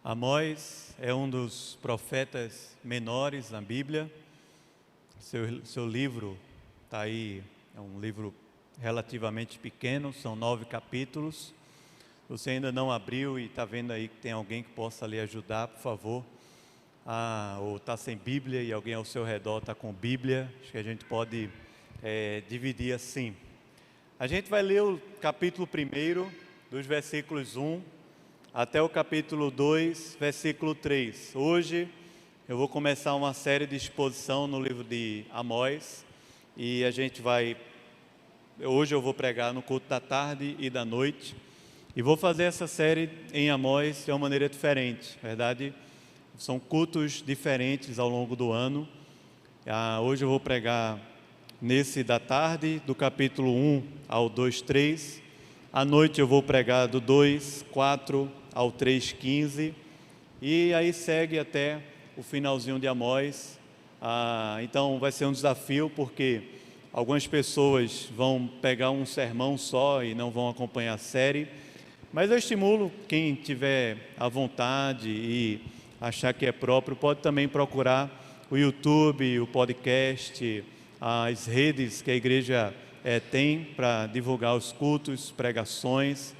Amós é um dos profetas menores na Bíblia. Seu livro está aí, é um livro relativamente pequeno, são 9 capítulos. Você ainda não abriu e está vendo aí que tem alguém que possa lhe ajudar, por favor. Ou está sem Bíblia e alguém ao seu redor está com Bíblia, acho que a gente pode dividir assim. A gente vai ler o capítulo 1, dos versículos 1 até o capítulo 2, versículo 3. Hoje eu vou começar uma série de exposição no livro de Amós e hoje eu vou pregar no culto da tarde e da noite e vou fazer essa série em Amós de uma maneira diferente, na verdade são cultos diferentes ao longo do ano. Hoje eu vou pregar nesse da tarde, do capítulo 1 ao 2, 3. À noite eu vou pregar do 2, 4 ao 3, 15. E aí segue até o finalzinho de Amós. Então vai ser um desafio, porque algumas pessoas vão pegar um sermão só e não vão acompanhar a série. Mas eu estimulo quem tiver à vontade e achar que é próprio, pode também procurar o YouTube, o podcast, as redes que a igreja tem para divulgar os cultos, pregações,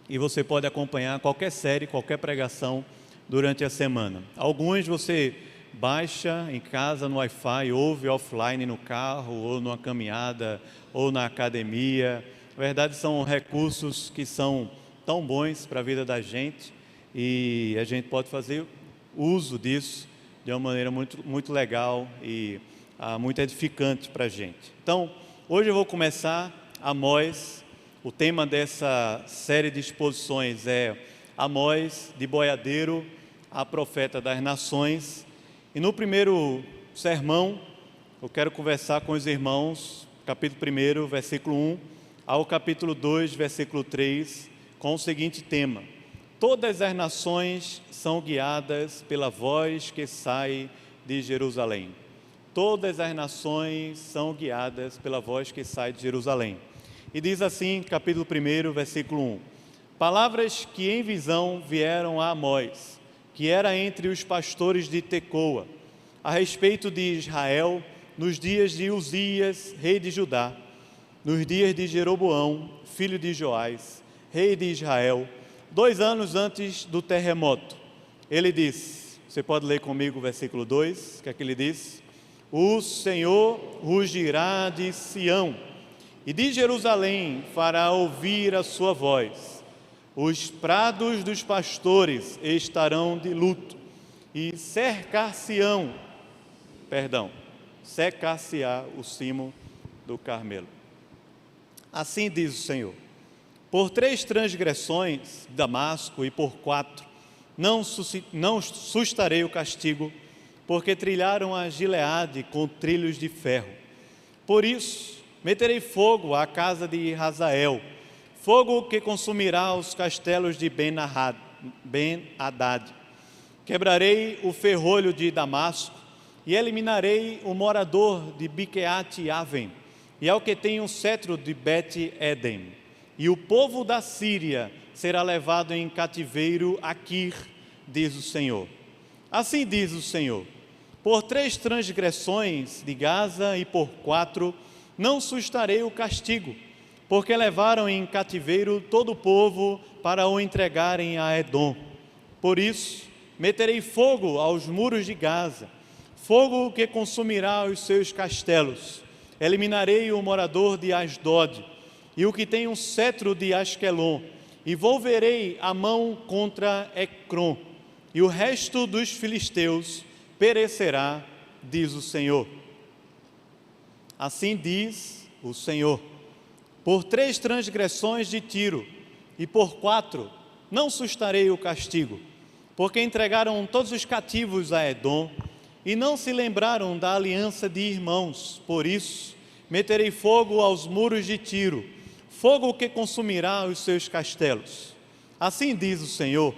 e você pode acompanhar qualquer série, qualquer pregação durante a semana. Alguns você baixa em casa no Wi-Fi, ouve offline no carro, ou numa caminhada, ou na academia. Na verdade são recursos que são tão bons para a vida da gente, e a gente pode fazer uso disso de uma maneira muito legal e muito edificante para a gente. Então, hoje eu vou começar Amós. O tema dessa série de exposições é Amós, de boiadeiro a profeta das nações. E no primeiro sermão, eu quero conversar com os irmãos, capítulo 1, versículo 1, ao capítulo 2, versículo 3, com o seguinte tema: todas as nações são guiadas pela voz que sai de Jerusalém. Todas as nações são guiadas pela voz que sai de Jerusalém. E diz assim, capítulo 1, versículo 1: palavras que em visão vieram a Amós, que era entre os pastores de Tecoa, a respeito de Israel, nos dias de Uzias, rei de Judá, nos dias de Jeroboão, filho de Joás, rei de Israel, 2 anos antes do terremoto. Ele disse, você pode ler comigo o versículo 2, que é que ele diz: o Senhor rugirá de Sião, e de Jerusalém fará ouvir a sua voz. Os prados dos pastores estarão de luto, e secar-se-á o cimo do Carmelo. Assim diz o Senhor: por 3 transgressões de Damasco e por 4 não sustarei o castigo, porque trilharam a Gileade com trilhos de ferro. Por isso meterei fogo à casa de Hazael, fogo que consumirá os castelos de Ben-Hadad. Quebrarei o ferrolho de Damasco e eliminarei o morador de Biqueate-Avem e ao que tem um cetro de Bet-Edem. E o povo da Síria será levado em cativeiro a Quir, diz o Senhor. Assim diz o Senhor: por 3 transgressões de Gaza e por 4 não sustarei o castigo, porque levaram em cativeiro todo o povo para o entregarem a Edom. Por isso meterei fogo aos muros de Gaza, fogo que consumirá os seus castelos. Eliminarei o morador de Asdod e o que tem um cetro de Asquelon, e volverei a mão contra Ecrom, e o resto dos filisteus perecerá, diz o Senhor. Assim diz o Senhor: por 3 transgressões de Tiro e por 4 não sustarei o castigo, porque entregaram todos os cativos a Edom e não se lembraram da aliança de irmãos. Por isso meterei fogo aos muros de Tiro, fogo que consumirá os seus castelos. Assim diz o Senhor: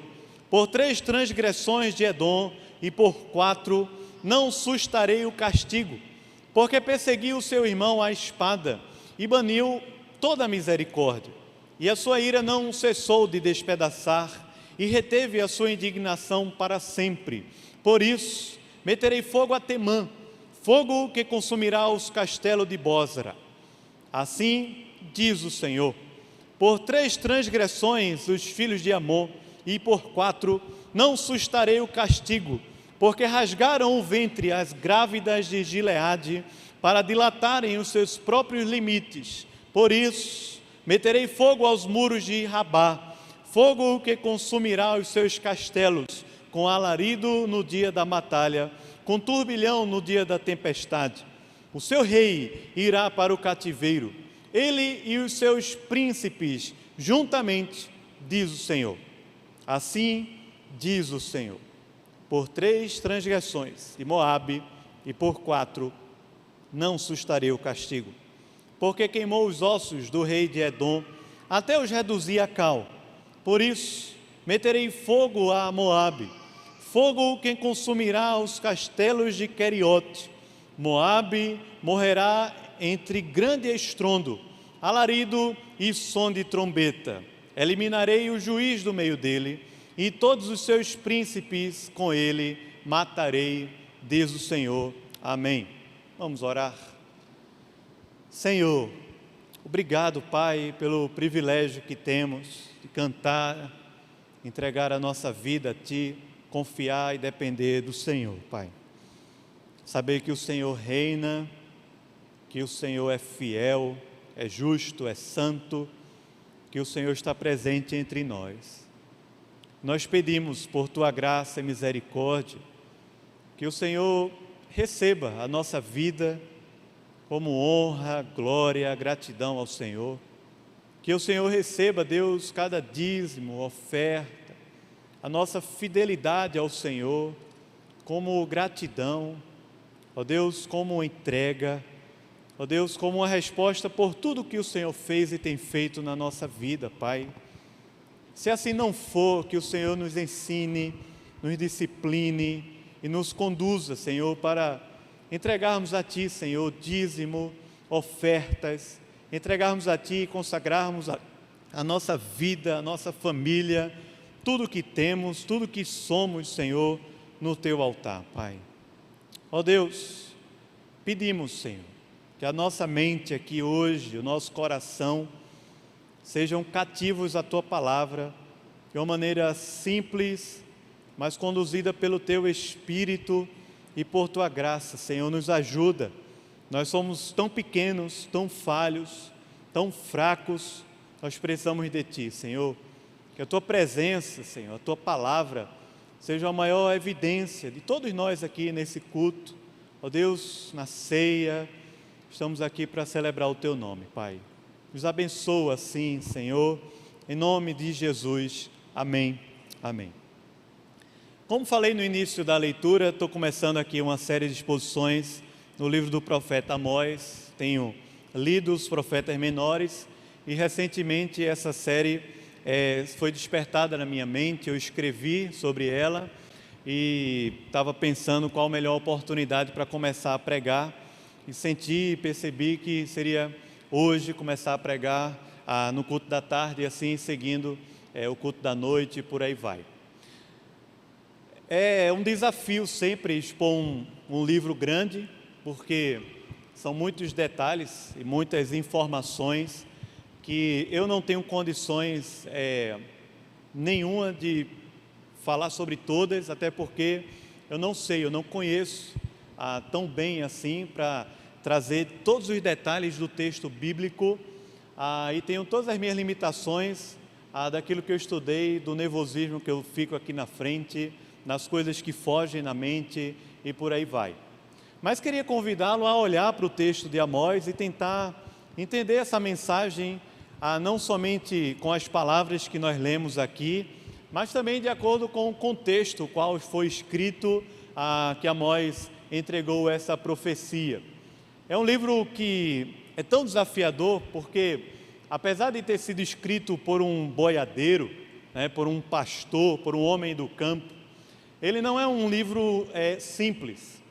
por 3 transgressões de Edom e por 4 não sustarei o castigo, porque perseguiu o seu irmão à espada e baniu toda a misericórdia, e a sua ira não cessou de despedaçar e reteve a sua indignação para sempre. Por isso, meterei fogo a Temã, fogo que consumirá os castelos de Bósra. Assim diz o Senhor: por 3 transgressões os filhos de Amon, e por 4 não sustarei o castigo, porque rasgaram o ventre as grávidas de Gileade, para dilatarem os seus próprios limites. Por isso, meterei fogo aos muros de Rabá, fogo que consumirá os seus castelos, com alarido no dia da batalha, com turbilhão no dia da tempestade. O seu rei irá para o cativeiro, ele e os seus príncipes juntamente, diz o Senhor. Assim diz o Senhor: por 3 transgressões de Moabe, e por 4 não sustarei o castigo, porque queimou os ossos do rei de Edom, até os reduzir a cal. Por isso, meterei fogo a Moabe, fogo que consumirá os castelos de Queriote. Moabe morrerá entre grande estrondo, alarido e som de trombeta. Eliminarei o juiz do meio dele, e todos os seus príncipes com ele matarei, diz o Senhor. Amém. Vamos orar. Senhor, obrigado, Pai, pelo privilégio que temos de cantar, entregar a nossa vida a Ti, confiar e depender do Senhor, Pai. Saber que o Senhor reina, que o Senhor é fiel, é justo, é santo, que o Senhor está presente entre nós. Nós pedimos por Tua graça e misericórdia, que o Senhor receba a nossa vida como honra, glória, gratidão ao Senhor. Que o Senhor receba, Deus, cada dízimo, oferta, a nossa fidelidade ao Senhor, como gratidão, ó Deus, como entrega, ó Deus, como uma resposta por tudo que o Senhor fez e tem feito na nossa vida, Pai. Se assim não for, que o Senhor nos ensine, nos discipline e nos conduza, Senhor, para entregarmos a Ti, Senhor, dízimo, ofertas, entregarmos a Ti e consagrarmos a nossa vida, a nossa família, tudo que temos, tudo que somos, Senhor, no Teu altar, Pai. Ó Deus, pedimos, Senhor, que a nossa mente aqui hoje, o nosso coração, sejam cativos à Tua palavra, de uma maneira simples, mas conduzida pelo Teu Espírito e por Tua graça. Senhor, nos ajuda. Nós somos tão pequenos, tão falhos, tão fracos, nós precisamos de Ti, Senhor. Que a Tua presença, Senhor, a Tua palavra, seja a maior evidência de todos nós aqui nesse culto. Ó Deus, na ceia, estamos aqui para celebrar o Teu nome, Pai. Nos abençoa assim, Senhor, em nome de Jesus. Amém. Amém. Como falei no início da leitura, estou começando aqui uma série de exposições no livro do profeta Amós. Tenho lido os profetas menores e recentemente essa série foi despertada na minha mente. Eu escrevi sobre ela e estava pensando qual a melhor oportunidade para começar a pregar e senti e percebi que seria hoje começar a pregar no culto da tarde e assim seguindo o culto da noite e por aí vai. É um desafio sempre expor um livro grande, porque são muitos detalhes e muitas informações que eu não tenho condições nenhuma de falar sobre todas, até porque eu não sei, eu não conheço tão bem assim para trazer todos os detalhes do texto bíblico, e tenho todas as minhas limitações daquilo que eu estudei, do nervosismo que eu fico aqui na frente, nas coisas que fogem na mente e por aí vai. Mas queria convidá-lo a olhar para o texto de Amós e tentar entender essa mensagem, não somente com as palavras que nós lemos aqui, mas também de acordo com o contexto qual foi escrito, que Amós entregou essa profecia. É um livro que é tão desafiador porque, apesar de ter sido escrito por um boiadeiro, por um pastor, por um homem do campo, ele não é um livro simples.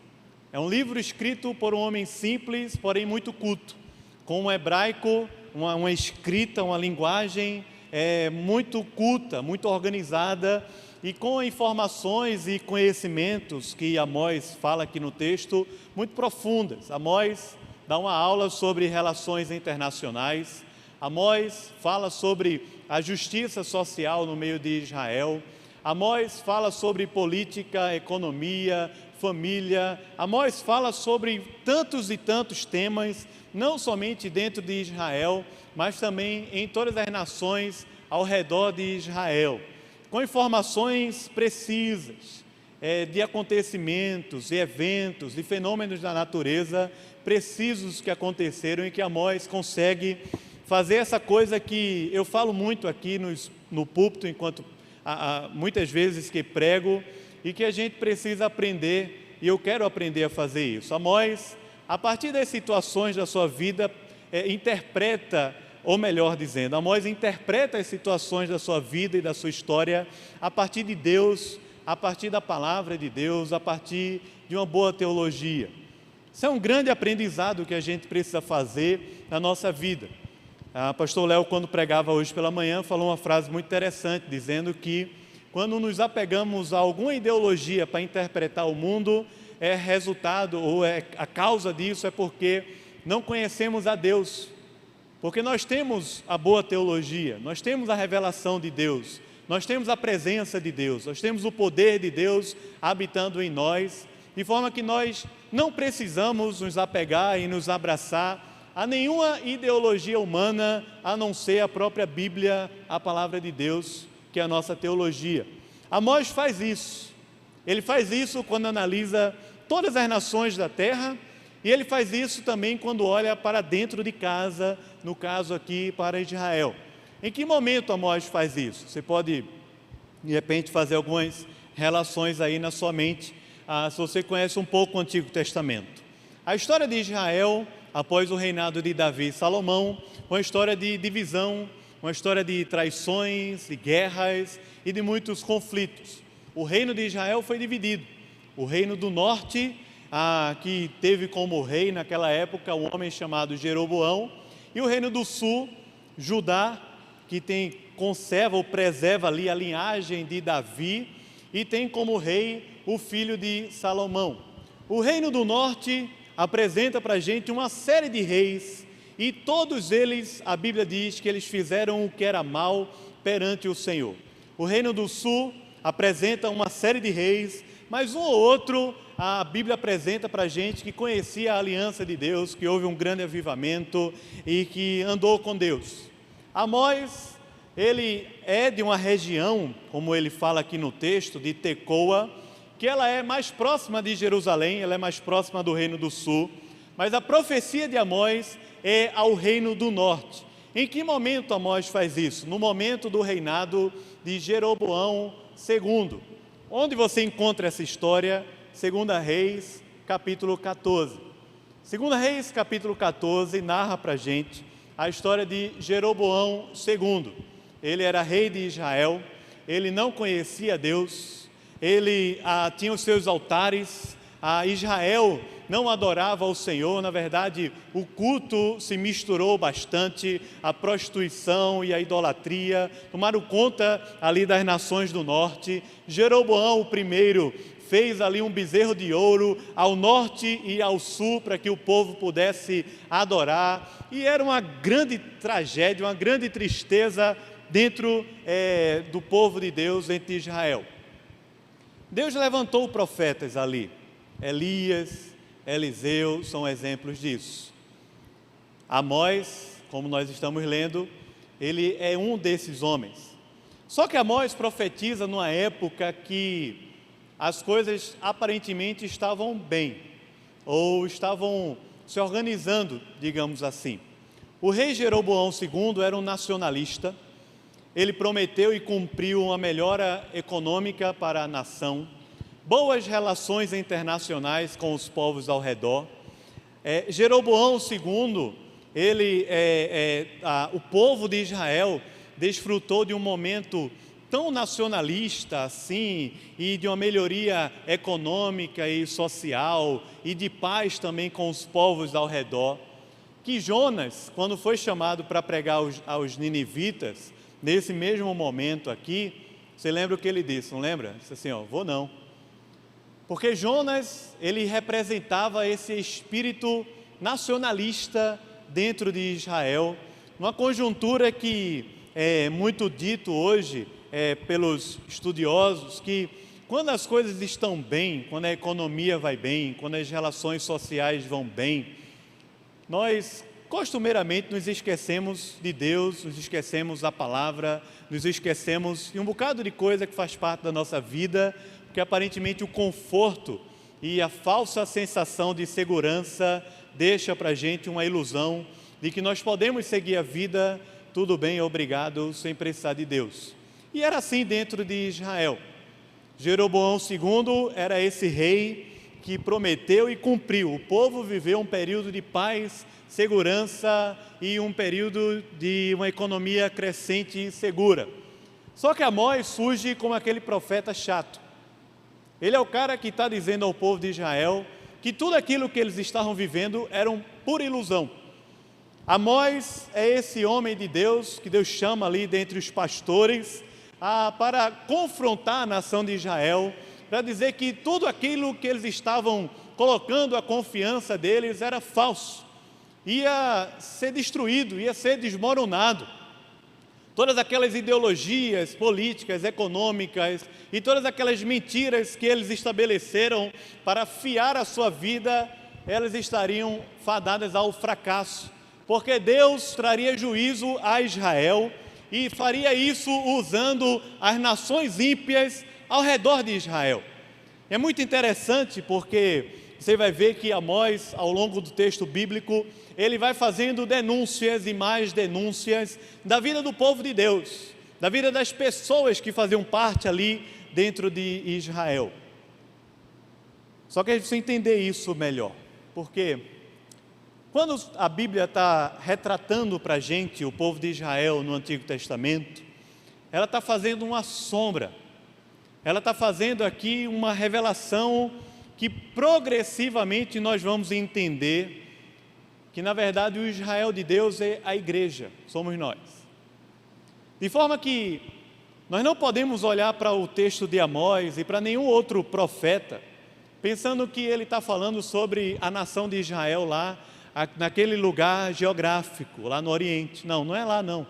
É um livro escrito por um homem simples, porém muito culto, com um hebraico, uma escrita, uma linguagem muito culta, muito organizada e com informações e conhecimentos que Amós fala aqui no texto, muito profundas. Amós dá uma aula sobre relações internacionais, Amós fala sobre a justiça social no meio de Israel, Amós fala sobre política, economia, família, Amós fala sobre tantos e tantos temas, não somente dentro de Israel, mas também em todas as nações ao redor de Israel, com informações precisas de acontecimentos e eventos e fenômenos da natureza precisos que aconteceram e que Amós consegue fazer essa coisa que eu falo muito aqui no púlpito, enquanto muitas vezes que prego, e que a gente precisa aprender, e eu quero aprender a fazer isso. Amós, a partir das situações da sua vida, interpreta, ou melhor dizendo, Amós interpreta as situações da sua vida e da sua história a partir de Deus, a partir da palavra de Deus, a partir de uma boa teologia. Isso é um grande aprendizado que a gente precisa fazer na nossa vida. Pastor Léo, quando pregava hoje pela manhã, falou uma frase muito interessante, dizendo que quando nos apegamos a alguma ideologia para interpretar o mundo, resultado, ou a causa disso é porque não conhecemos a Deus. Porque nós temos a boa teologia, nós temos a revelação de Deus, nós temos a presença de Deus, nós temos o poder de Deus habitando em nós, de forma que nós não precisamos nos apegar e nos abraçar a nenhuma ideologia humana, a não ser a própria Bíblia, a palavra de Deus, que é a nossa teologia. Amós faz isso. Ele faz isso quando analisa todas as nações da terra, e ele faz isso também quando olha para dentro de casa, no caso aqui para Israel. Em que momento Amós faz isso? Você pode, de repente, fazer algumas relações aí na sua mente, se você conhece um pouco o Antigo Testamento. A história de Israel, após o reinado de Davi e Salomão, uma história de divisão, uma história de traições, de guerras e de muitos conflitos. O reino de Israel foi dividido. O reino do norte, que teve como rei naquela época um homem chamado Jeroboão, e o reino do sul, Judá, que conserva ou preserva ali a linhagem de Davi, e tem como rei o filho de Salomão. O reino do norte apresenta para a gente uma série de reis, e todos eles, a Bíblia diz que eles fizeram o que era mal perante o Senhor. O reino do sul apresenta uma série de reis, mas um ou outro a Bíblia apresenta para a gente que conhecia a aliança de Deus, que houve um grande avivamento e que andou com Deus. Amós, ele é de uma região, como ele fala aqui no texto, de Tecoa, que ela é mais próxima de Jerusalém, ela é mais próxima do reino do sul, mas a profecia de Amós é ao reino do norte. Em que momento Amós faz isso? No momento do reinado de Jeroboão II. Onde você encontra essa história? 2 Reis, capítulo 14. 2 Reis, capítulo 14, narra para a gente a história de Jeroboão II. Ele era rei de Israel, ele não conhecia Deus, ele tinha os seus altares, Israel não adorava o Senhor, na verdade o culto se misturou bastante, a prostituição e a idolatria tomaram conta ali das nações do norte. Jeroboão I fez ali um bezerro de ouro ao norte e ao sul para que o povo pudesse adorar, e era uma grande tragédia, uma grande tristeza dentro do povo de Deus, dentro de Israel. Deus levantou profetas ali, Elias, Eliseu são exemplos disso. Amós, como nós estamos lendo, ele é um desses homens. Só que Amós profetiza numa época que as coisas aparentemente estavam bem, ou estavam se organizando, digamos assim. O rei Jeroboão II era um nacionalista, ele prometeu e cumpriu uma melhora econômica para a nação, boas relações internacionais com os povos ao redor. Jeroboão II, o povo de Israel desfrutou de um momento tão nacionalista assim, e de uma melhoria econômica e social, e de paz também com os povos ao redor, que Jonas, quando foi chamado para pregar aos ninivitas, nesse mesmo momento aqui, você lembra o que ele disse, não lembra? Disse assim, vou não. Porque Jonas, ele representava esse espírito nacionalista dentro de Israel, uma conjuntura que é muito dito hoje pelos estudiosos, que quando as coisas estão bem, quando a economia vai bem, quando as relações sociais vão bem, nós costumeiramente nos esquecemos de Deus, nos esquecemos da palavra, nos esquecemos de um bocado de coisa que faz parte da nossa vida, porque aparentemente o conforto e a falsa sensação de segurança deixa para a gente uma ilusão de que nós podemos seguir a vida, tudo bem, obrigado, sem precisar de Deus. E era assim dentro de Israel. Jeroboão II era esse rei que prometeu e cumpriu. O povo viveu um período de paz, segurança e um período de uma economia crescente e segura. Só que Amós surge como aquele profeta chato. Ele é o cara que está dizendo ao povo de Israel que tudo aquilo que eles estavam vivendo era pura ilusão. Amós é esse homem de Deus, que Deus chama ali dentre os pastores, para confrontar a nação de Israel, para dizer que tudo aquilo que eles estavam colocando a confiança deles era falso, ia ser destruído, ia ser desmoronado. Todas aquelas ideologias políticas, econômicas e todas aquelas mentiras que eles estabeleceram para fiar a sua vida, elas estariam fadadas ao fracasso, porque Deus traria juízo a Israel e faria isso usando as nações ímpias ao redor de Israel. É muito interessante porque você vai ver que Amós, ao longo do texto bíblico, ele vai fazendo denúncias e mais denúncias da vida do povo de Deus, da vida das pessoas que faziam parte ali dentro de Israel. Só que a gente precisa entender isso melhor, porque quando a Bíblia está retratando para a gente o povo de Israel no Antigo Testamento, ela está fazendo uma sombra, ela está fazendo aqui uma revelação que progressivamente nós vamos entender que na verdade o Israel de Deus é a igreja, somos nós. De forma que nós não podemos olhar para o texto de Amós e para nenhum outro profeta, pensando que ele está falando sobre a nação de Israel lá, naquele lugar geográfico, lá no Oriente. Não, não é lá não.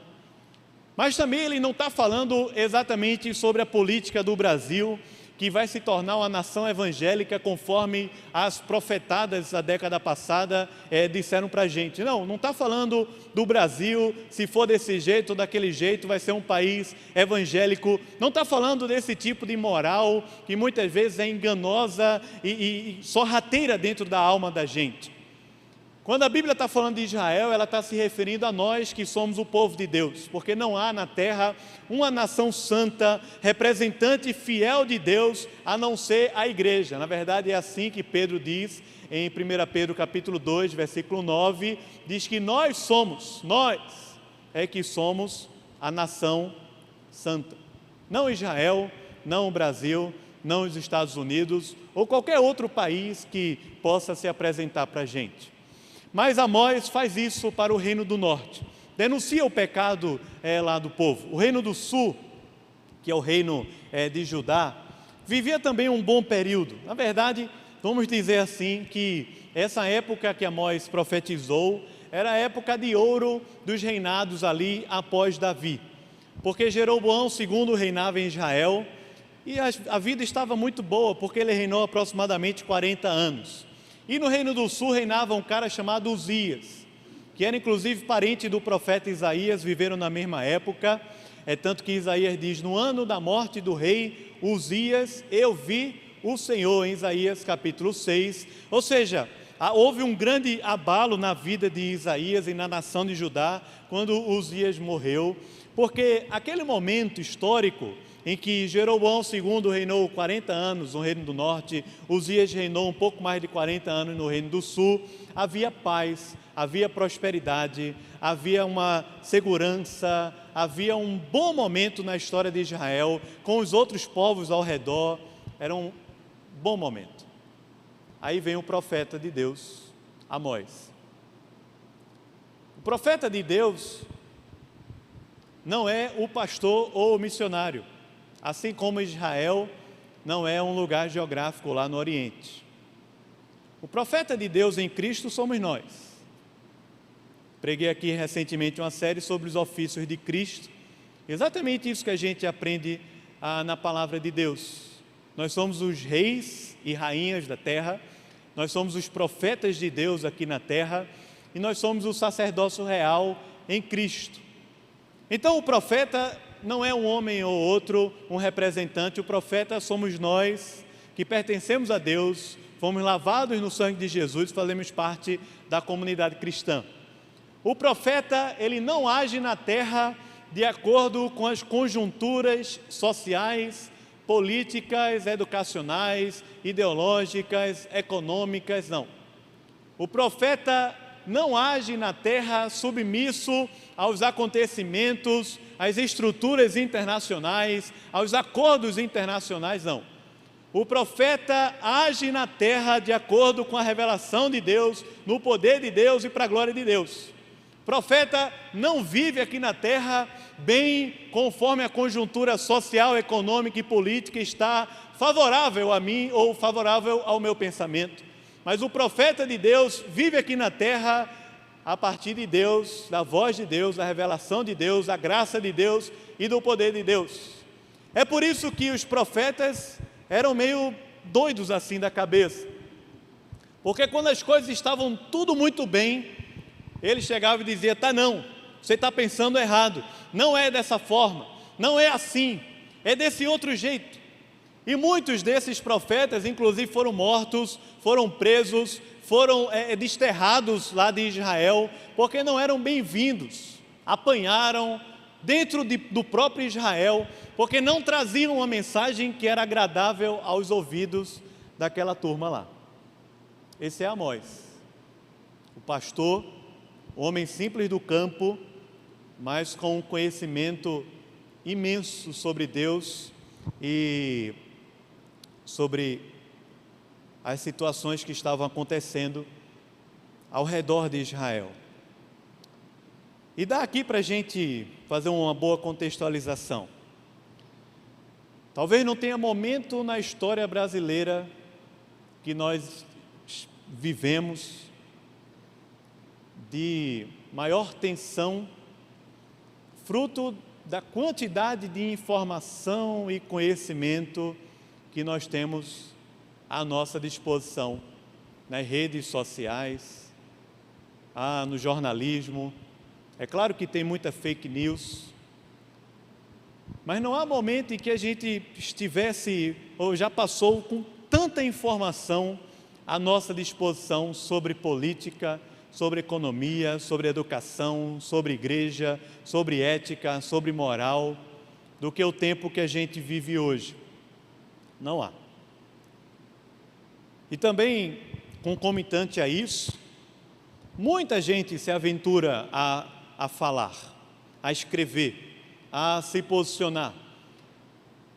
Mas também ele não está falando exatamente sobre a política do Brasil, que vai se tornar uma nação evangélica conforme as profetadas da década passada disseram para a gente. Não está falando do Brasil, se for desse jeito ou daquele jeito, vai ser um país evangélico. Não está falando desse tipo de moral que muitas vezes é enganosa e sorrateira dentro da alma da gente. Quando a Bíblia está falando de Israel, ela está se referindo a nós que somos o povo de Deus, porque não há na terra uma nação santa, representante fiel de Deus, a não ser a igreja. Na verdade é assim que Pedro diz em 1 Pedro capítulo 2, versículo 9, diz que nós é que somos a nação santa. Não Israel, não o Brasil, não os Estados Unidos, ou qualquer outro país que possa se apresentar para a gente. Mas Amós faz isso para o reino do norte, denuncia o pecado lá do povo. O reino do sul, que é o reino de Judá, vivia também um bom período. Na verdade, vamos dizer assim, que essa época que Amós profetizou, era a época de ouro dos reinados ali após Davi, porque Jeroboão II reinava em Israel, e a vida estava muito boa, porque ele reinou aproximadamente 40 anos. E no reino do sul reinava um cara chamado Uzias, que era inclusive parente do profeta Isaías, viveram na mesma época. Tanto que Isaías diz, no ano da morte do rei Uzias, eu vi o Senhor, em Isaías capítulo 6. Ou seja, houve um grande abalo na vida de Isaías e na nação de Judá, quando Uzias morreu, porque aquele momento histórico em que Jeroboão II reinou 40 anos no reino do norte, Uzias reinou um pouco mais de 40 anos no reino do sul, havia paz, havia prosperidade, havia uma segurança, havia um bom momento na história de Israel, com os outros povos ao redor, era um bom momento. Aí vem o profeta de Deus, Amós. O profeta de Deus, não é o pastor ou o missionário, assim como Israel não é um lugar geográfico lá no Oriente. O profeta de Deus em Cristo somos nós. Preguei aqui recentemente uma série sobre os ofícios de Cristo, exatamente isso que a gente aprende na palavra de Deus. Nós somos os reis e rainhas da terra, nós somos os profetas de Deus aqui na terra, e nós somos o sacerdócio real em Cristo. Então o profeta não é um homem ou outro, um representante, o profeta somos nós que pertencemos a Deus, fomos lavados no sangue de Jesus, fazemos parte da comunidade cristã. O profeta, ele não age na terra de acordo com as conjunturas sociais, políticas, educacionais, ideológicas, econômicas, não. O profeta não age na terra submisso aos acontecimentos, às estruturas internacionais, aos acordos internacionais, não. O profeta age na terra de acordo com a revelação de Deus, no poder de Deus e para a glória de Deus. O profeta não vive aqui na terra bem conforme a conjuntura social, econômica e política está favorável a mim ou favorável ao meu pensamento. Mas o profeta de Deus vive aqui na terra a partir de Deus, da voz de Deus, da revelação de Deus, da graça de Deus e do poder de Deus. É por isso que os profetas eram meio doidos assim da cabeça, porque quando as coisas estavam tudo muito bem, ele chegava e dizia: tá, não, você está pensando errado, não é dessa forma, não é assim, é desse outro jeito. E muitos desses profetas, inclusive, foram mortos, foram presos, foram desterrados lá de Israel, porque não eram bem-vindos, apanharam dentro do próprio Israel, porque não traziam uma mensagem que era agradável aos ouvidos daquela turma lá. Esse é Amós, o pastor, o homem simples do campo, mas com um conhecimento imenso sobre Deus e sobre as situações que estavam acontecendo ao redor de Israel. E dá aqui para a gente fazer uma boa contextualização. Talvez não tenha momento na história brasileira que nós vivemos de maior tensão, fruto da quantidade de informação e conhecimento que nós temos à nossa disposição nas redes sociais, no jornalismo. É claro que tem muita fake news, mas não há momento em que a gente estivesse ou já passou com tanta informação à nossa disposição sobre política, sobre economia, sobre educação, sobre igreja, sobre ética, sobre moral, do que o tempo que a gente vive hoje. Não há. E também, concomitante a isso, muita gente se aventura a falar, a escrever, a se posicionar,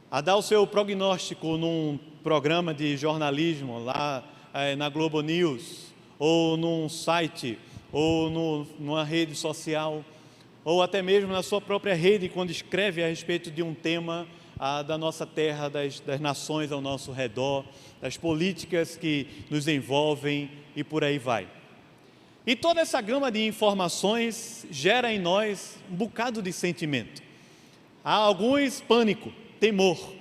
a dar o seu prognóstico num programa de jornalismo lá na Globo News, ou num site, ou numa rede social, ou até mesmo na sua própria rede, quando escreve a respeito de um tema da nossa terra, das nações ao nosso redor, das políticas que nos envolvem e por aí vai. E toda essa gama de informações gera em nós um bocado de sentimento. Há alguns pânico, temor,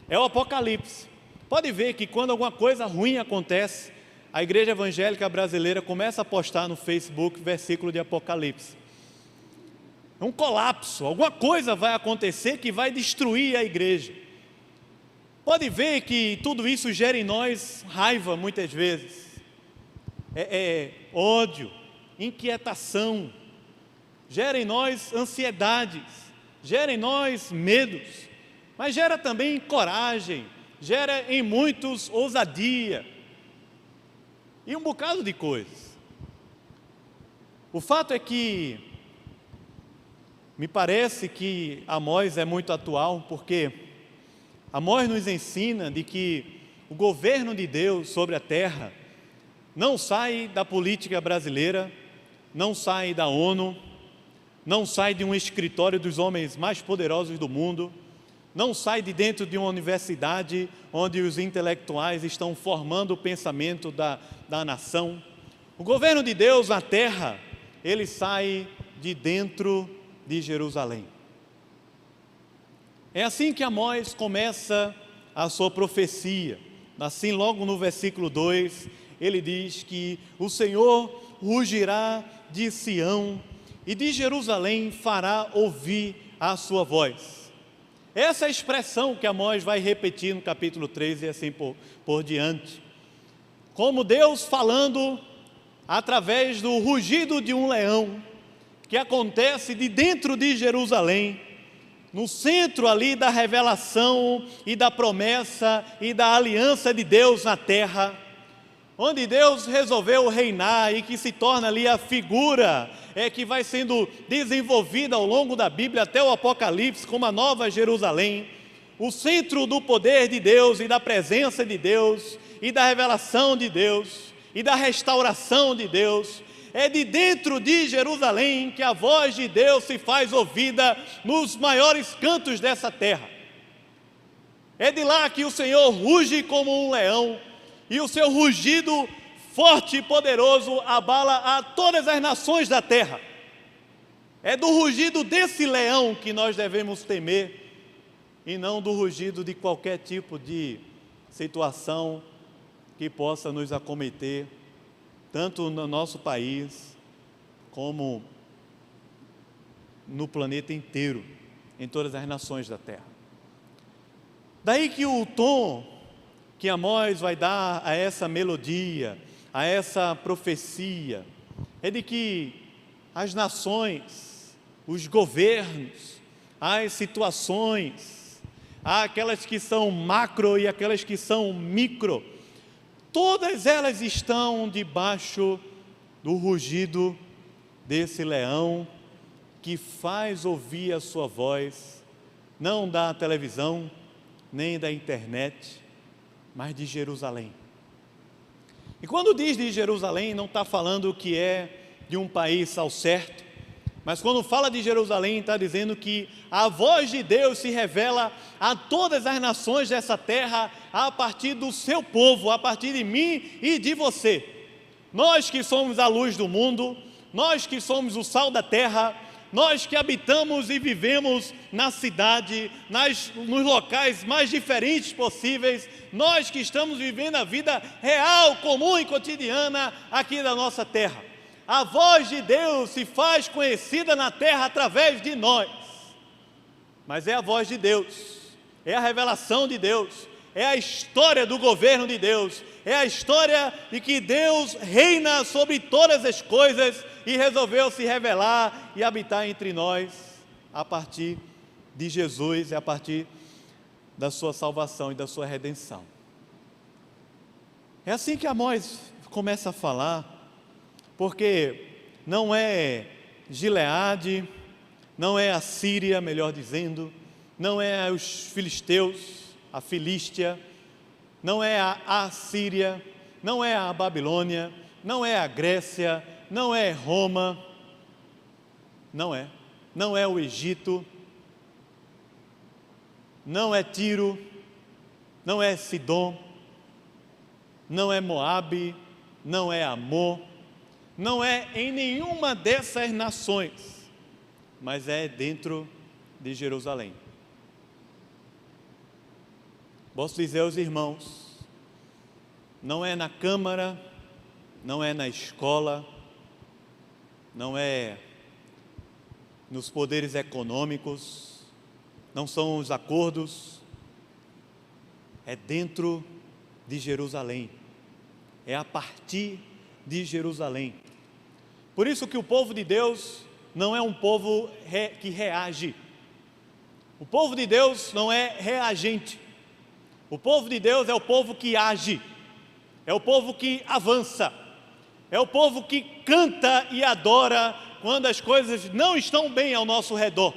é o apocalipse. Pode ver que quando alguma coisa ruim acontece, a igreja evangélica brasileira começa a postar no Facebook versículo de Apocalipse. É um colapso, alguma coisa vai acontecer que vai destruir a igreja. Pode ver que tudo isso gera em nós raiva muitas vezes, ódio, inquietação, gera em nós ansiedades, gera em nós medos, mas gera também coragem, gera em muitos ousadia e um bocado de coisas. O fato é que me parece que Amós é muito atual, porque Amós nos ensina de que o governo de Deus sobre a terra não sai da política brasileira, não sai da ONU, não sai de um escritório dos homens mais poderosos do mundo, não sai de dentro de uma universidade onde os intelectuais estão formando o pensamento da nação. O governo de Deus na terra, ele sai de dentro de Jerusalém. É assim que Amós começa a sua profecia. Assim, logo no versículo 2, ele diz que o Senhor rugirá de Sião e de Jerusalém fará ouvir a sua voz. Essa é a expressão que Amós vai repetir no capítulo 3 e assim por diante. Como Deus falando através do rugido de um leão, que acontece de dentro de Jerusalém, no centro ali da revelação e da promessa e da aliança de Deus na terra, onde Deus resolveu reinar e que se torna ali a figura que vai sendo desenvolvida ao longo da Bíblia até o Apocalipse como a Nova Jerusalém, o centro do poder de Deus e da presença de Deus e da revelação de Deus e da restauração de Deus. É de dentro de Jerusalém que a voz de Deus se faz ouvida nos maiores cantos dessa terra. É de lá que o Senhor ruge como um leão, e o seu rugido forte e poderoso abala a todas as nações da terra. É do rugido desse leão que nós devemos temer, e não do rugido de qualquer tipo de situação que possa nos acometer, tanto no nosso país, como no planeta inteiro, em todas as nações da terra. Daí que o tom que Amós vai dar a essa melodia, a essa profecia, é de que as nações, os governos, as situações, há aquelas que são macro e aquelas que são micro, todas elas estão debaixo do rugido desse leão que faz ouvir a sua voz, não da televisão, nem da internet, mas de Jerusalém. E quando diz de Jerusalém, não está falando que é de um país ao certo, mas quando fala de Jerusalém, está dizendo que a voz de Deus se revela a todas as nações dessa terra, a partir do seu povo, a partir de mim e de você. Nós que somos a luz do mundo, nós que somos o sal da terra, nós que habitamos e vivemos na cidade, nos locais mais diferentes possíveis, nós que estamos vivendo a vida real, comum e cotidiana aqui da nossa terra. A voz de Deus se faz conhecida na terra através de nós, mas é a voz de Deus, é a revelação de Deus, é a história do governo de Deus, é a história de que Deus reina sobre todas as coisas e resolveu se revelar e habitar entre nós a partir de Jesus e a partir da sua salvação e da sua redenção. É assim que Amós começa a falar, porque não é Gileade, não é a Síria, melhor dizendo, não é os filisteus, a Filístia, não é a Assíria, não é a Babilônia, não é a Grécia, não é Roma, não é o Egito, não é Tiro, não é Sidom, não é Moabe, não é Amor, não é em nenhuma dessas nações, mas é dentro de Jerusalém. Posso dizer aos irmãos, não é na Câmara, não é na escola, não é nos poderes econômicos, não são os acordos, é dentro de Jerusalém, é a partir de Jerusalém. Por isso que o povo de Deus não é um povo que reage, o povo de Deus não é reagente, o povo de Deus é o povo que age, é o povo que avança, é o povo que canta e adora quando as coisas não estão bem ao nosso redor.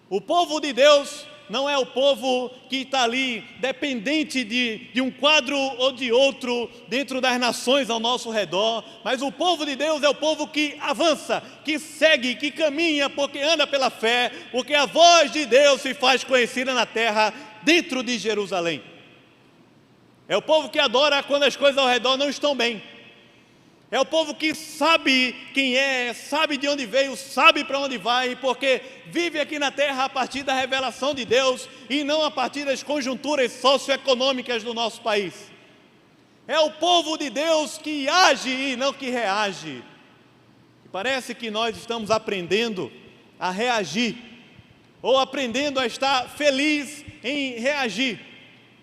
O povo de Deus não é o povo que está ali dependente de um quadro ou de outro dentro das nações ao nosso redor, mas o povo de Deus é o povo que avança, que segue, que caminha, porque anda pela fé, porque a voz de Deus se faz conhecida na terra dentro de Jerusalém. É o povo que adora quando as coisas ao redor não estão bem. É o povo que sabe quem é, sabe de onde veio, sabe para onde vai, porque vive aqui na terra a partir da revelação de Deus e não a partir das conjunturas socioeconômicas do nosso país. É o povo de Deus que age e não que reage. E parece que nós estamos aprendendo a reagir, ou aprendendo a estar feliz em reagir.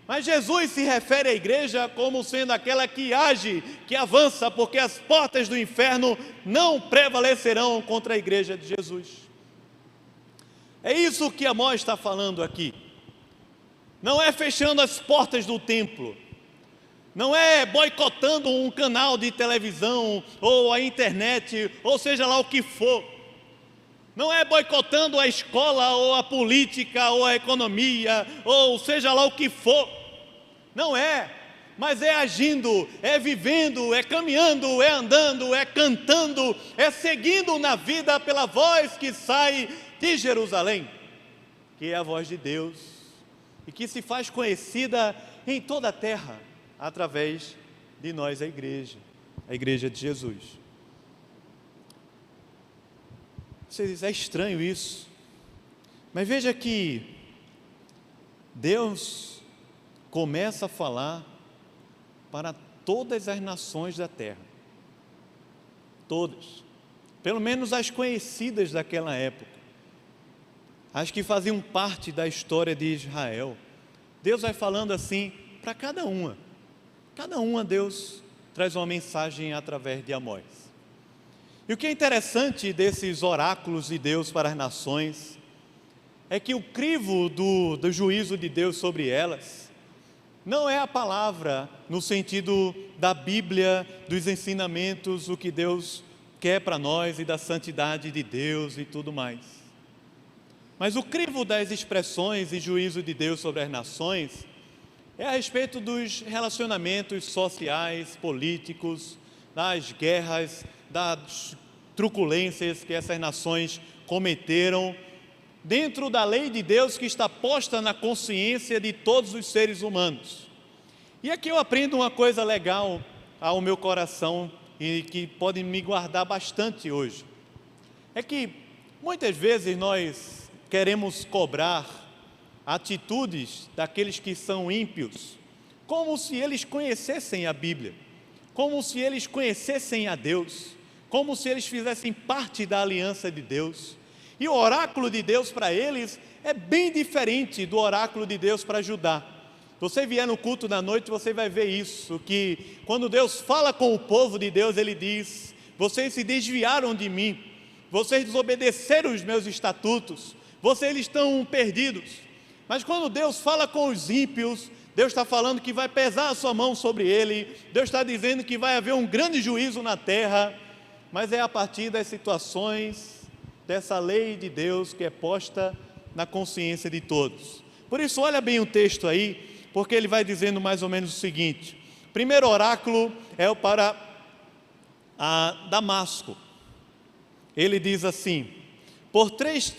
Mas Jesus se refere à igreja como sendo aquela que age, que avança, porque as portas do inferno não prevalecerão contra a igreja de Jesus. É isso que Amós está falando aqui. Não é fechando as portas do templo, não é boicotando um canal de televisão, ou a internet, ou seja lá o que for. Não é boicotando a escola, ou a política, ou a economia, ou seja lá o que for. Não é, mas é agindo, é vivendo, é caminhando, é andando, é cantando, é seguindo na vida pela voz que sai de Jerusalém, que é a voz de Deus, e que se faz conhecida em toda a terra, através de nós, a igreja de Jesus. Você diz, é estranho isso, mas veja que Deus começa a falar para todas as nações da terra, todas, pelo menos as conhecidas daquela época, as que faziam parte da história de Israel. Deus vai falando assim para cada uma Deus traz uma mensagem através de Amós. E o que é interessante desses oráculos de Deus para as nações, é que o crivo do juízo de Deus sobre elas, não é a palavra no sentido da Bíblia, dos ensinamentos, o que Deus quer para nós e da santidade de Deus e tudo mais. Mas o crivo das expressões e juízo de Deus sobre as nações é a respeito dos relacionamentos sociais, políticos, das guerras, das truculências que essas nações cometeram, dentro da lei de Deus que está posta na consciência de todos os seres humanos. E aqui eu aprendo uma coisa legal ao meu coração e que pode me guardar bastante hoje. É que muitas vezes nós queremos cobrar atitudes daqueles que são ímpios, como se eles conhecessem a Bíblia, como se eles conhecessem a Deus, como se eles fizessem parte da aliança de Deus. E o oráculo de Deus para eles é bem diferente do oráculo de Deus para Judá. Se você vier no culto da noite, você vai ver isso, que quando Deus fala com o povo de Deus, Ele diz, vocês se desviaram de mim, vocês desobedeceram os meus estatutos, vocês estão perdidos. Mas quando Deus fala com os ímpios, Deus está falando que vai pesar a sua mão sobre ele, Deus está dizendo que vai haver um grande juízo na terra, mas é a partir das situações dessa lei de Deus que é posta na consciência de todos. Por isso, olha bem o texto aí, porque ele vai dizendo mais ou menos o seguinte: primeiro oráculo é para Damasco. Ele diz assim,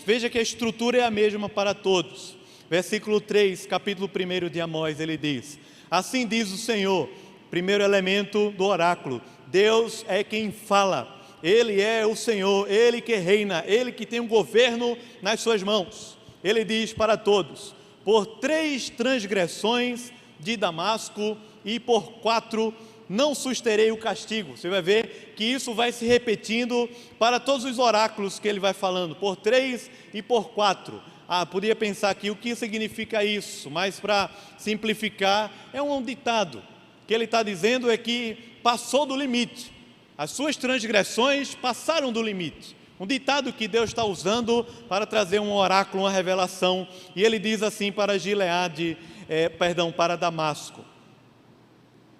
veja que a estrutura é a mesma para todos. Versículo 3, capítulo 1 de Amós, ele diz, assim diz o Senhor, primeiro elemento do oráculo, Deus é quem fala, Ele é o Senhor, Ele que reina, Ele que tem um governo nas suas mãos. Ele diz para todos, por 3 transgressões de Damasco e por 4 não susterei o castigo. Você vai ver que isso vai se repetindo para todos os oráculos que ele vai falando, por 3 e por 4. Podia pensar aqui o que significa isso, mas para simplificar, é um ditado. O que ele está dizendo é que passou do limite. As suas transgressões passaram do limite. Um ditado que Deus está usando para trazer um oráculo, uma revelação. E ele diz assim para para Damasco.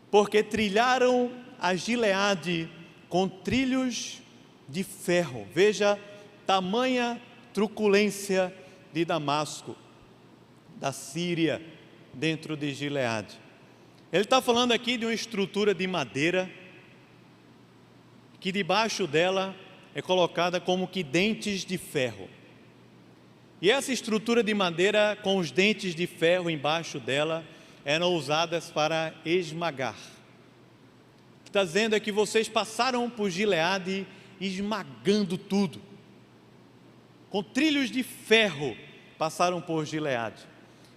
Porque trilharam a Gileade com trilhos de ferro. Veja, tamanha truculência de Damasco. da Síria dentro de Gileade. Ele está falando aqui de uma estrutura de madeira que debaixo dela é colocada como que dentes de ferro. E essa estrutura de madeira com os dentes de ferro embaixo dela eram usadas para esmagar. O que está dizendo é que vocês passaram por Gileade esmagando tudo. Com trilhos de ferro passaram por Gileade.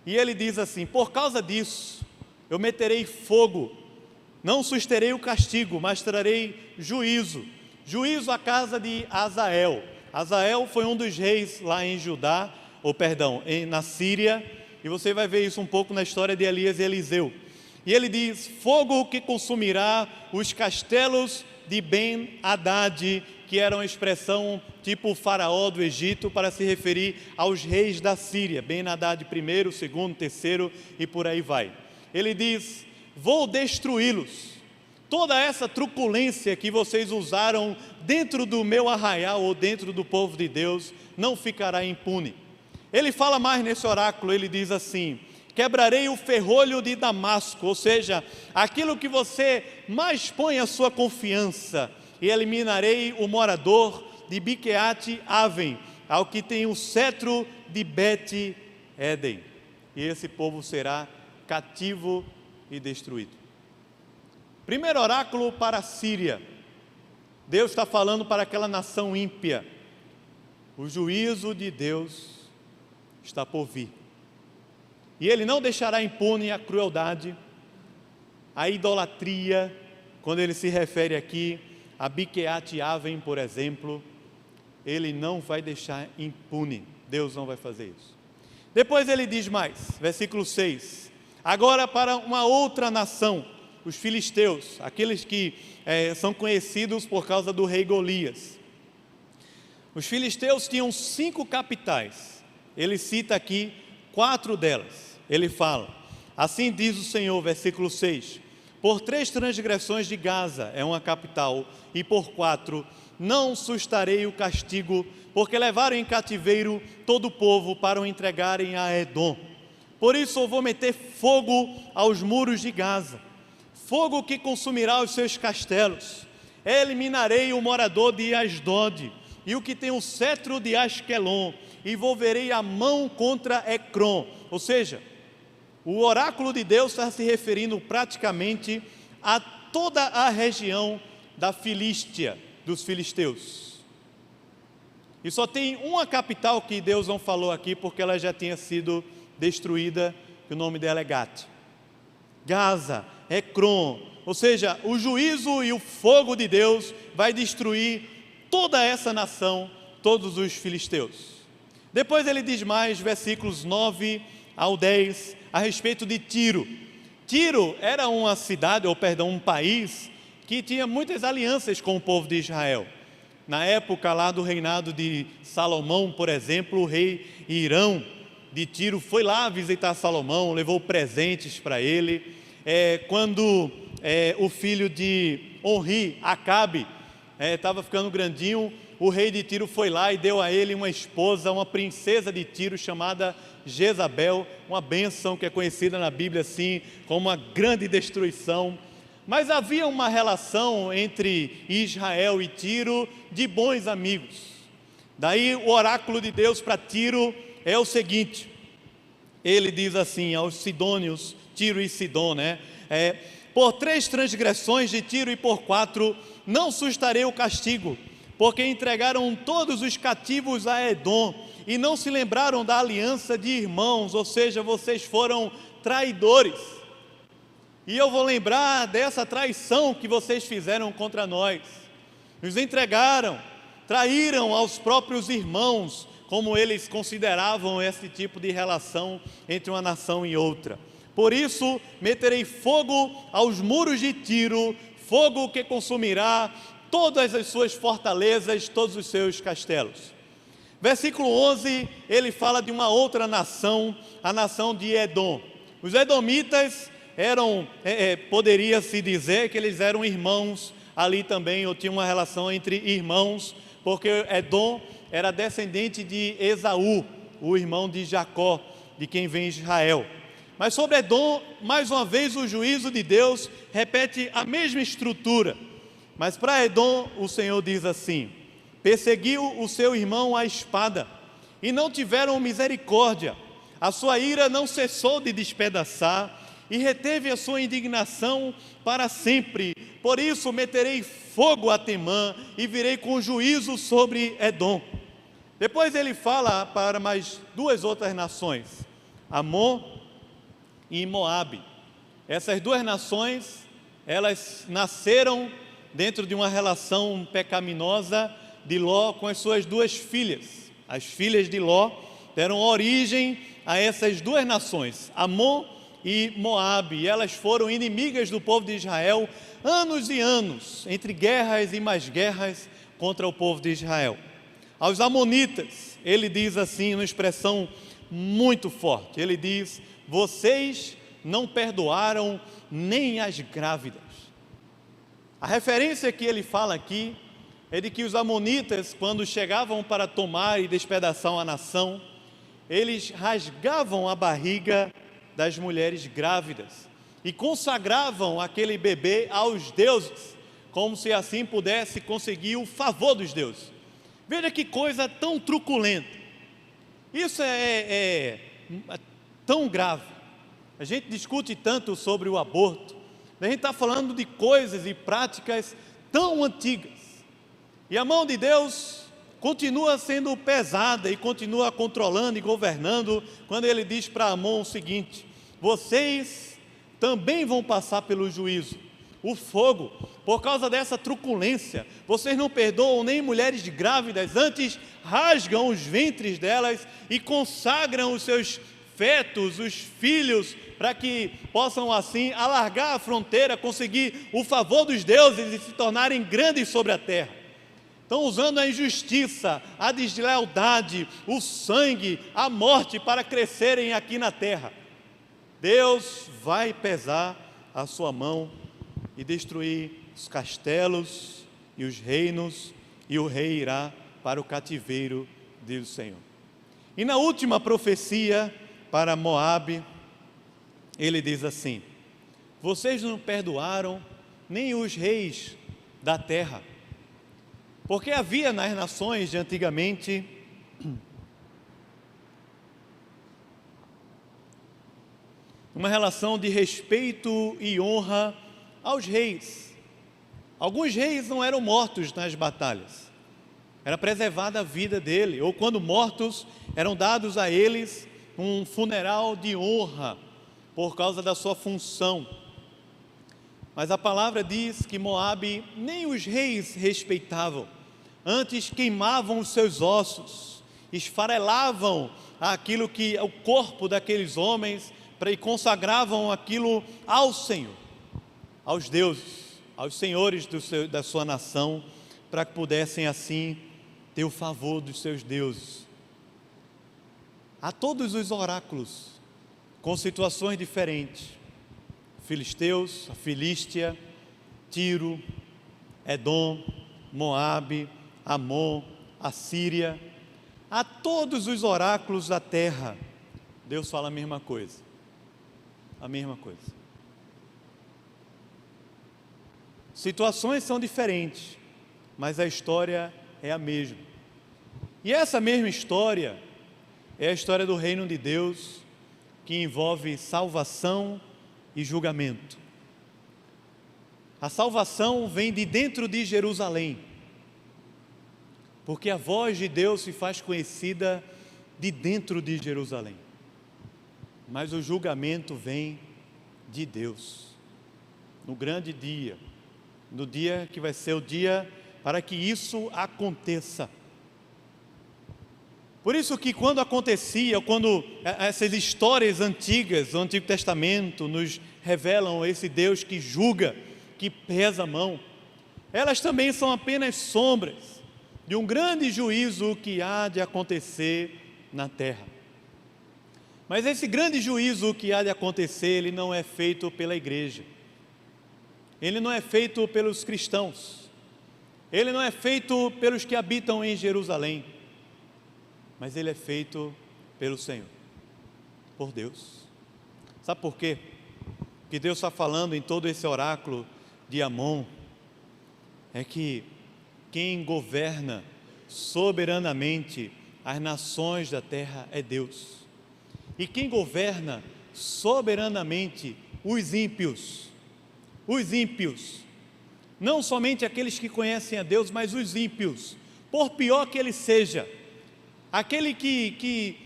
E ele diz assim: por causa disso eu meterei fogo, não susterei o castigo, mas trarei juízo. Juízo à casa de Azael. Azael foi um dos reis lá em Judá, na Síria, e você vai ver isso um pouco na história de Elias e Eliseu. E ele diz: fogo que consumirá os castelos de Ben-Hadad, que era uma expressão tipo faraó do Egito, para se referir aos reis da Síria, Ben-Hadad I, segundo, terceiro e por aí vai. Ele diz: vou destruí-los. Toda essa truculência que vocês usaram dentro do meu arraial ou dentro do povo de Deus não ficará impune. Ele fala mais nesse oráculo, ele diz assim: quebrarei o ferrolho de Damasco, ou seja, aquilo que você mais põe a sua confiança, e eliminarei o morador de Biqueate-Aven, ao que tem o cetro de Bet-Eden, e esse povo será cativo e destruído. Primeiro oráculo para a Síria. Deus está falando para aquela nação ímpia: o juízo de Deus está por vir, e Ele não deixará impune a crueldade, a idolatria. Quando Ele se refere aqui a Biqueate-Aven, por exemplo, Ele não vai deixar impune. Deus não vai fazer isso. Depois Ele diz mais, versículo 6: agora para uma outra nação, os filisteus, aqueles que são conhecidos por causa do rei Golias. Os filisteus tinham 5 capitais. Ele cita aqui 4 delas. Ele fala: assim diz o Senhor, versículo 6: por 3 transgressões de Gaza é uma capital, e por 4 não sustarei o castigo, porque levaram em cativeiro todo o povo para o entregarem a Edom. Por isso eu vou meter fogo aos muros de Gaza, fogo que consumirá os seus castelos. Eliminarei o morador de Asdod e o que tem o cetro de Asquelon, e volverei a mão contra Ecrom. Ou seja, o oráculo de Deus está se referindo praticamente a toda a região da Filístia, dos filisteus. E só tem uma capital que Deus não falou aqui, porque ela já tinha sido destruída, que o nome dela é Gate. Gaza, Ecrom, ou seja, o juízo e o fogo de Deus vai destruir toda essa nação, todos os filisteus. Depois ele diz mais, versículos 9 ao 10, a respeito de Tiro. Tiro era uma cidade, um país, que tinha muitas alianças com o povo de Israel. Na época lá do reinado de Salomão, por exemplo, o rei Hirão de Tiro foi lá visitar Salomão, levou presentes para ele. Quando o filho de Onri, Acabe, estava ficando grandinho, o rei de Tiro foi lá e deu a ele uma esposa, uma princesa de Tiro chamada Jezabel, uma bênção que é conhecida na Bíblia assim, como uma grande destruição. Mas havia uma relação entre Israel e Tiro de bons amigos. Daí o oráculo de Deus para Tiro é o seguinte: ele diz assim aos sidônios, Tiro e Sidom, por 3 transgressões de Tiro e por 4 não sustarei o castigo, porque entregaram todos os cativos a Edom e não se lembraram da aliança de irmãos, ou seja, vocês foram traidores. E eu vou lembrar dessa traição que vocês fizeram contra nós. Nos entregaram, traíram aos próprios irmãos, como eles consideravam esse tipo de relação entre uma nação e outra. Por isso, meterei fogo aos muros de Tiro, fogo que consumirá todas as suas fortalezas, todos os seus castelos. Versículo 11, ele fala de uma outra nação, a nação de Edom. Os edomitas eram, poderia-se dizer que eles eram irmãos ali também, ou tinham uma relação entre irmãos, porque Edom era descendente de Esaú, o irmão de Jacó. de quem vem Israel. Mas sobre Edom, mais uma vez o juízo de Deus repete a mesma estrutura. Mas para Edom o Senhor diz assim: perseguiu o seu irmão à espada, e não tiveram misericórdia. A sua ira não cessou de despedaçar, e reteve a sua indignação para sempre. Por isso meterei fogo a Temã, e virei com juízo sobre Edom. Depois ele fala para mais duas outras nações, Amon e Moabe. Essas duas nações, elas nasceram dentro de uma relação pecaminosa de Ló com as suas duas filhas. As filhas de Ló deram origem a essas duas nações, Amon e Moabe, e elas foram inimigas do povo de Israel anos e anos, entre guerras e mais guerras contra o povo de Israel. Aos amonitas, ele diz assim, uma expressão muito forte, ele diz: vocês não perdoaram nem as grávidas. A referência que ele fala aqui é de que os amonitas, quando chegavam para tomar e despedaçar a nação, eles rasgavam a barriga das mulheres grávidas e consagravam aquele bebê aos deuses, como se assim pudesse conseguir o favor dos deuses. Veja que coisa tão truculenta. Isso é tão grave. A gente discute tanto sobre o aborto, a gente está falando de coisas e práticas tão antigas, e a mão de Deus continua sendo pesada e continua controlando e governando, quando ele diz para Amon o seguinte: vocês também vão passar pelo juízo, o fogo, por causa dessa truculência. Vocês não perdoam nem mulheres grávidas, antes rasgam os ventres delas e consagram os seus fetos, os filhos, para que possam assim alargar a fronteira, conseguir o favor dos deuses e se tornarem grandes sobre a terra. Estão usando a injustiça, a deslealdade, o sangue, a morte para crescerem aqui na terra. Deus vai pesar a sua mão e destruir os castelos e os reinos, e o rei irá para o cativeiro, diz o Senhor. E na última profecia para Moabe, ele diz assim: vocês não perdoaram nem os reis da terra, porque havia nas nações de antigamente uma relação de respeito e honra aos reis. Alguns reis não eram mortos nas batalhas, era preservada a vida dele, ou quando mortos, eram dados a eles um funeral de honra, por causa da sua função. Mas a palavra diz que Moabe nem os reis respeitavam, antes queimavam os seus ossos, esfarelavam aquilo que o corpo daqueles homens, e consagravam aquilo ao Senhor, aos deuses, aos senhores da sua nação, para que pudessem assim ter o favor dos seus deuses. Há todos os oráculos com situações diferentes: filisteus, a Filístia, Tiro, Edom, Moabe, Amon, a Síria. A todos os oráculos da terra, Deus fala a mesma coisa. A mesma coisa. Situações são diferentes, mas a história é a mesma. E essa mesma história é a história do reino de Deus, que envolve salvação e julgamento. A salvação vem de dentro de Jerusalém, porque a voz de Deus se faz conhecida de dentro de Jerusalém. Mas o julgamento vem de Deus, no grande dia, no dia que vai ser o dia para que isso aconteça. Por isso que quando acontecia, quando essas histórias antigas do Antigo Testamento nos revelam esse Deus que julga, que pesa a mão, elas também são apenas sombras de um grande juízo que há de acontecer na terra. Mas esse grande juízo que há de acontecer, ele não é feito pela igreja, ele não é feito pelos cristãos, ele não é feito pelos que habitam em Jerusalém, mas ele é feito pelo Senhor. por Deus. Sabe por quê? Que Deus está falando em todo esse oráculo de Amon é que quem governa soberanamente as nações da terra é Deus. E quem governa soberanamente os ímpios, não somente aqueles que conhecem a Deus, mas os ímpios, por pior que ele seja, aquele que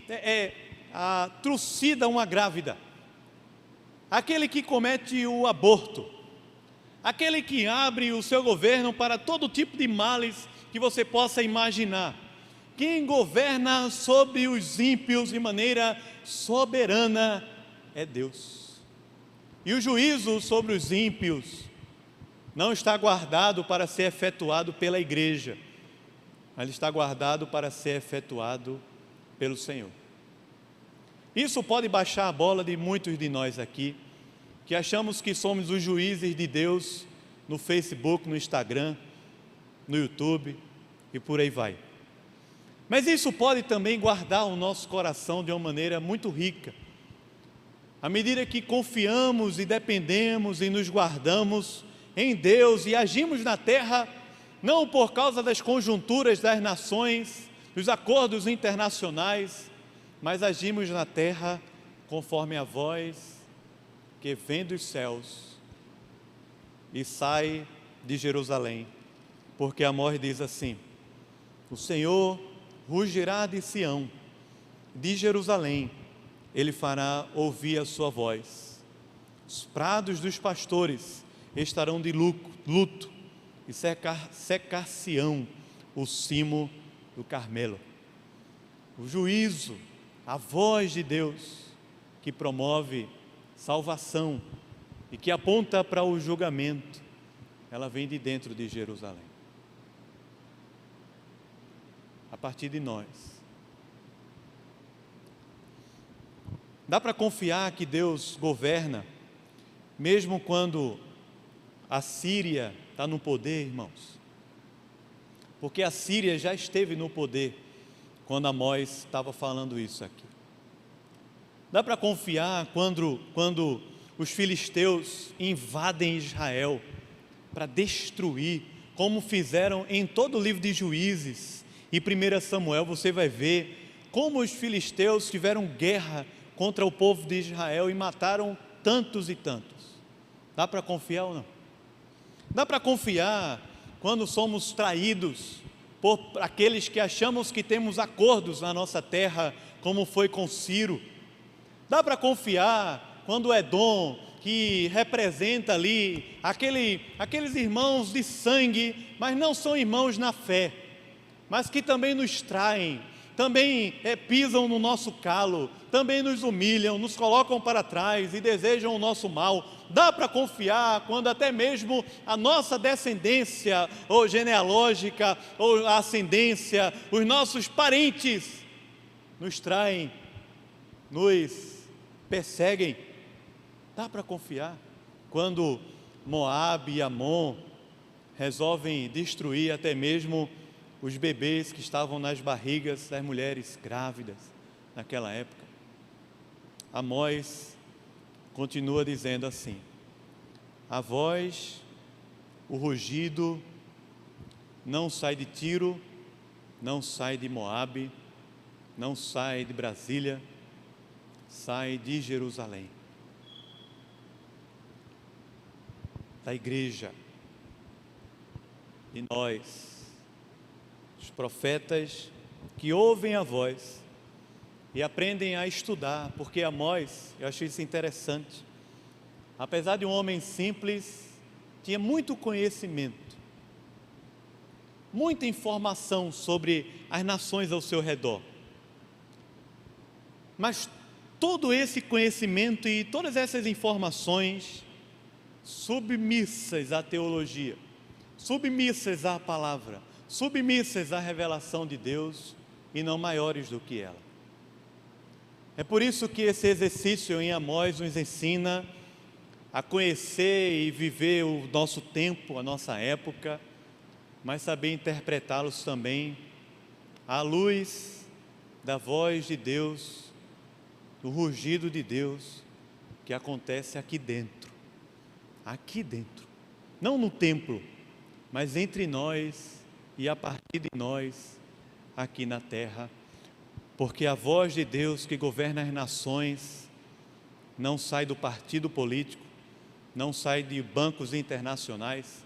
trucida uma grávida, aquele que comete o aborto, aquele que abre o seu governo para todo tipo de males que você possa imaginar. Quem governa sobre os ímpios de maneira soberana é Deus. E o juízo sobre os ímpios não está guardado para ser efetuado pela igreja, mas está guardado para ser efetuado pelo Senhor. Isso pode baixar a bola de muitos de nós aqui, que achamos que somos os juízes de Deus no Facebook, no Instagram, no YouTube e por aí vai. Mas isso pode também guardar o nosso coração de uma maneira muito rica. À medida que confiamos e dependemos e nos guardamos em Deus e agimos na terra, não por causa das conjunturas das nações, dos acordos internacionais, mas agimos na terra conforme a voz que vem dos céus e sai de Jerusalém. Porque Amós diz assim: o Senhor rugirá de Sião, de Jerusalém ele fará ouvir a sua voz. Os prados dos pastores estarão de luto e secar-se-ão o cimo do Carmelo. O juízo, a voz de Deus que promove salvação e que aponta para o julgamento, ela vem de dentro de Jerusalém. A partir de nós. Dá para confiar que Deus governa, mesmo quando a Síria está no poder, irmãos? Porque a Síria já esteve no poder quando Amós estava falando isso aqui. Dá para confiar quando os filisteus invadem Israel para destruir, como fizeram em todo o livro de Juízes e 1 Samuel, você vai ver como os filisteus tiveram guerra contra o povo de Israel e mataram tantos e tantos. Dá para confiar ou não? Dá para confiar quando somos traídos por aqueles que achamos que temos acordos na nossa terra, como foi com Ciro? Dá para confiar quando Edom, que representa ali aqueles irmãos de sangue, mas não são irmãos na fé, mas que também nos traem, também pisam no nosso calo, também nos humilham, nos colocam para trás e desejam o nosso mal. Dá para confiar quando até mesmo a nossa descendência, ou genealógica, ou ascendência, os nossos parentes nos traem, nos perseguem. Dá para confiar quando Moabe e Amon resolvem destruir até mesmo os bebês que estavam nas barrigas das mulheres grávidas naquela época. Amós continua dizendo assim: a voz, o rugido não sai de Tiro, não sai de Moabe, não sai de Brasília, sai de Jerusalém, da igreja, de nós, os profetas que ouvem a voz e aprendem a estudar, porque Amós, eu achei isso interessante, apesar de um homem simples, tinha muito conhecimento, muita informação sobre as nações ao seu redor, mas todo esse conhecimento e todas essas informações submissas à teologia, submissas à palavra, submissas à revelação de Deus e não maiores do que ela. É por isso que esse exercício em Amós nos ensina a conhecer e viver o nosso tempo, a nossa época, mas saber interpretá-los também à luz da voz de Deus do rugido de Deus que acontece aqui dentro, não no templo, mas entre nós e a partir de nós aqui na terra, porque a voz de Deus que governa as nações não sai do partido político, não sai de bancos internacionais,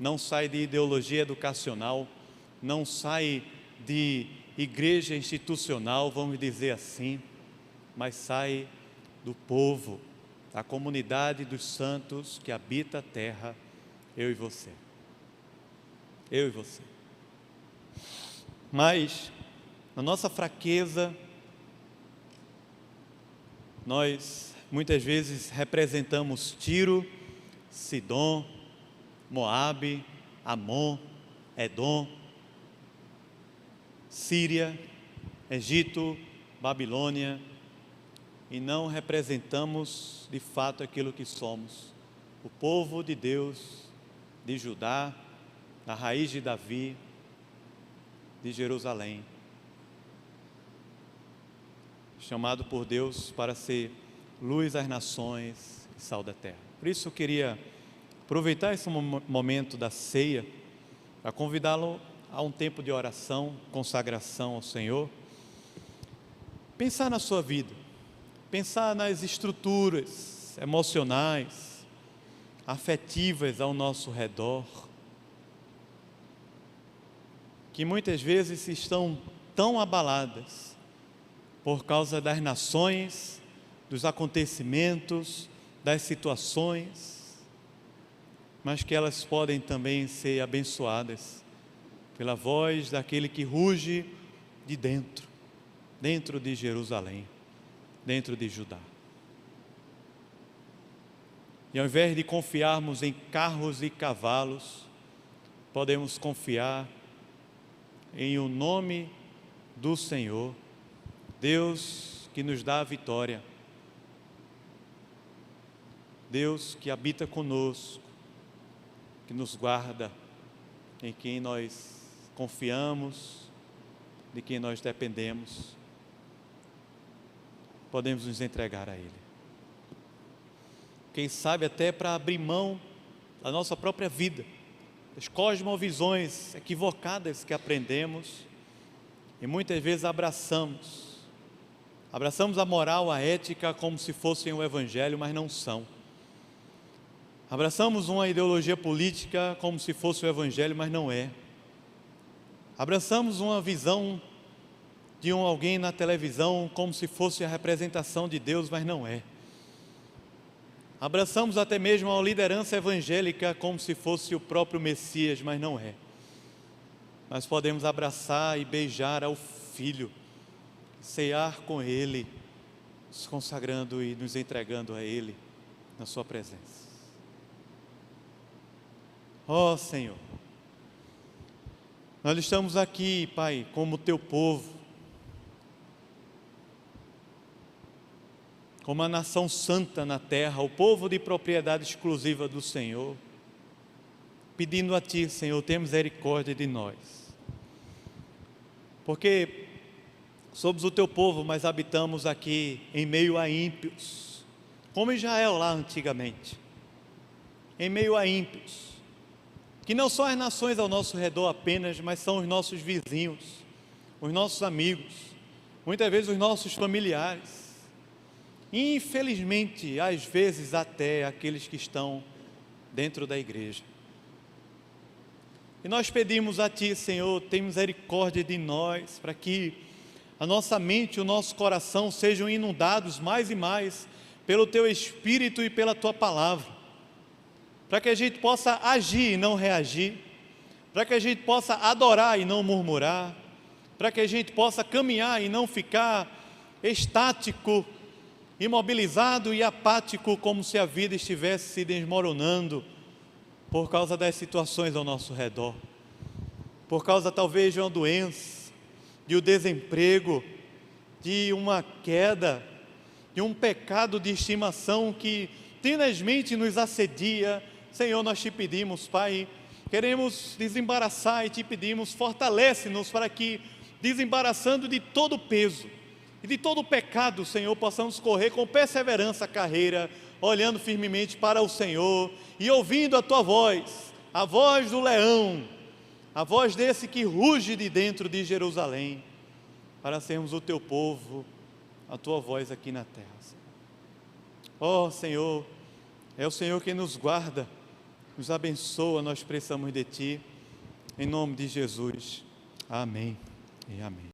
não sai de ideologia educacional, não sai de igreja institucional, vamos dizer assim, mas sai do povo, da comunidade dos santos que habita a terra, eu e você. Eu e você. Mas, na nossa fraqueza, nós muitas vezes representamos Tiro, Sidom, Moabe, Amon, Edom, Síria, Egito, Babilônia, e não representamos de fato aquilo que somos, o povo de Deus, de Judá, da raiz de Davi, de Jerusalém, chamado por Deus para ser luz às nações e sal da terra. Por isso eu queria aproveitar esse momento da ceia para convidá-lo a um tempo de oração, consagração ao Senhor, pensar na sua vida, pensar nas estruturas emocionais, afetivas ao nosso redor, que muitas vezes estão tão abaladas por causa das nações, dos acontecimentos, das situações, mas que elas podem também ser abençoadas pela voz daquele que ruge de dentro de Jerusalém, dentro de Judá. E ao invés de confiarmos em carros e cavalos, podemos confiar em o nome do Senhor, Deus que nos dá a vitória, Deus que habita conosco, que nos guarda, em quem nós confiamos, de quem nós dependemos, podemos nos entregar a Ele. Quem sabe até para abrir mão da nossa própria vida, das cosmovisões equivocadas que aprendemos e muitas vezes abraçamos a moral, a ética como se fossem o Evangelho, mas não são. Abraçamos uma ideologia política como se fosse o Evangelho, mas não é. Abraçamos uma visão de alguém na televisão como se fosse a representação de Deus, mas não é. Abraçamos até mesmo a liderança evangélica como se fosse o próprio Messias, mas não é. Mas podemos abraçar e beijar ao Filho, cear com Ele, nos consagrando e nos entregando a Ele na sua presença. Ó Senhor, nós estamos aqui, Pai, como Teu povo, como a nação santa na terra, o povo de propriedade exclusiva do Senhor, pedindo a Ti, Senhor, tenha misericórdia de nós, porque somos o Teu povo, mas habitamos aqui em meio a ímpios, como Israel lá antigamente, em meio a ímpios, que não são as nações ao nosso redor apenas, mas são os nossos vizinhos, os nossos amigos, muitas vezes os nossos familiares, e infelizmente, às vezes até aqueles que estão dentro da igreja. E nós pedimos a Ti, Senhor, tenha misericórdia de nós, para que a nossa mente e o nosso coração sejam inundados mais e mais pelo Teu Espírito e pela Tua Palavra, para que a gente possa agir e não reagir, para que a gente possa adorar e não murmurar, para que a gente possa caminhar e não ficar estático, imobilizado e apático, como se a vida estivesse se desmoronando por causa das situações ao nosso redor, por causa talvez de uma doença, de um desemprego, de uma queda, de um pecado de estimação que tenazmente nos assedia. Senhor, nós Te pedimos, Pai, queremos desembaraçar e Te pedimos, fortalece-nos para que, desembaraçando de todo o peso, e de todo o pecado, Senhor, possamos correr com perseverança a carreira, olhando firmemente para o Senhor e ouvindo a Tua voz, a voz do leão, a voz desse que ruge de dentro de Jerusalém, para sermos o Teu povo, a Tua voz aqui na terra. Ó Senhor, é o Senhor quem nos guarda, nos abençoa, nós precisamos de Ti, em nome de Jesus, amém e amém.